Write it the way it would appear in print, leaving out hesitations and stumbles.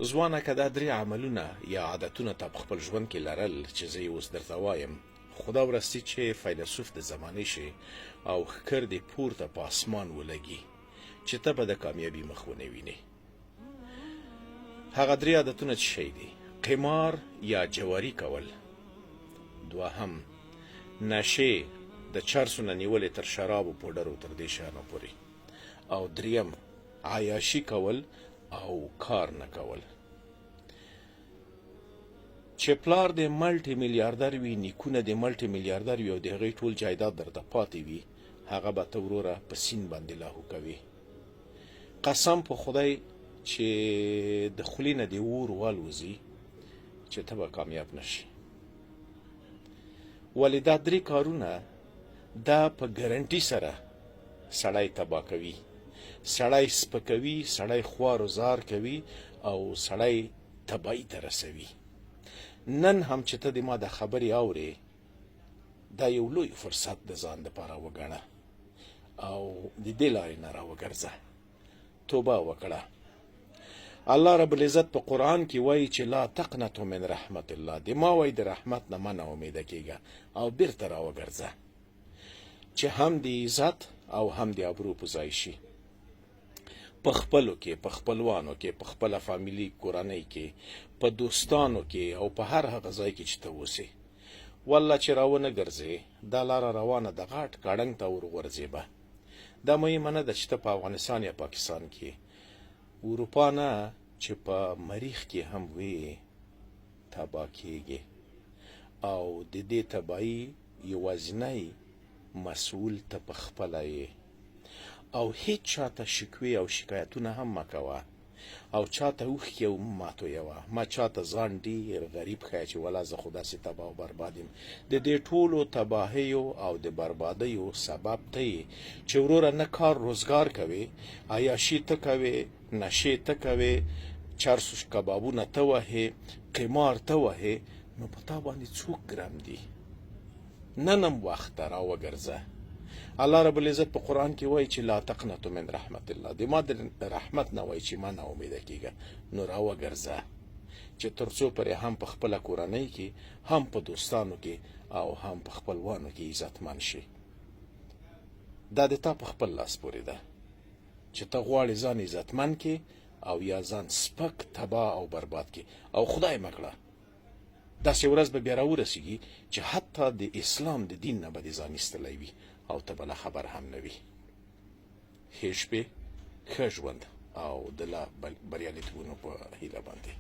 ځوانه که دا درې عملونه یا عادتونه تا په خپل ژوند کې لرل چې زه یې اوس درته وایم، خدا ورستی چې فیلسوف د زمانې شي او ښکر دې پورته په اسمان ولګي چې ته به د کامیابي مخ ونه وینې. هغه درې عادتونه څه شی دي؟ قمار یا جواري کول، دوهم نشې د چرسو نه نیولې تر شرابو پوډرو تر دې شیانو پورې، او دریم عیاشي کول او کار نه کول. چې پلار د ملټي میلیاردر وي، نیکونه د ملټي میلیاردر وي او د هغې ټول جایداد درته پاتې وي، هغه به ته وروره په سیند باندې لاهو کوي. قسم په خدای چې د خولې نه دې اور والوځي چې ته به کامیاب نشي. ولې دا درې کارونه دا په ګرنټي سره سړی تباه کوي، سړی سپکوي، سړی خوار و زار کوي او سړی تباهي ته رسوي. نن هم چې ته د ما د خبرې اورې، دا یو لوی فرصت د ځان دپاره وګڼه او د دې لارې نه راوګرځه، توبه وکړه. الله رب العزت په قرآن کې وایي چې لا تقنطوا من رحمت الله، د ما وایي د رحمت نه مه ناامیده کېږه او بیرته راوګرځه چې هم د عزت او هم د ابرو په ځای شي، په خپلو کې، په خپلوانو کې، په خپله فامیلي کورنۍ کې، په دوستانو کې او په هر هغه ځای کې چې ته اوسې. والله چې راونه ګرځې، دا لاره روانه د غاټ کاړنګ ته ورغورځېبه. دا مهمه نه ده چې ته په افغانستان یا پاکستان کې، اروپا نه چې په مریخ کې هم وي تباه کېږي او د دې تباهي یوازینی مسؤول ته په خپله یې. او هیڅ چاته شکوې او شکایتونه هم مه کوه او چاته اوښکې هم مه تویوه، ما چاته ځان ډېر غریب ښیه چې ولا زه خو داسې تباه او برباد یم. د دې ټولو تباهیو او د بربادیو سبب ته یې چې وروره نه کار روزګار کوې، عیاشي ته کوې، نشې ته کوې، چرسو کبابونه ته وهې، قمار ته وهې، نو په تا باندې څوک ګرم دي؟ نن هم وخت ته راوګرځه. الله رب العزت په قرآن کې وایي چې لا تقنطوا من رحمت الله، د ما د رحمت نه وایي چې ما نه امیده کېږه، نو راوګرځه چې تر څو پرې هم په خپله کورنۍ کې، هم په دوستانو کې او هم په خپلوانو کې عزتمند شي. دا د تا په خپل لاس پورې ده چې ته غواړې ځان عزتمند کې او یا ځان سپک، تباه او برباد کې. او خدای مه کړه داسې ورځ به بیا راورسېږي چې حتی د اسلام د دین نه به دې ځان ایستلی وي او ته بله خبر هم نه وي. ښې شپې، ښه ژوند او د لا بریالیتوبونو په هیله باندې.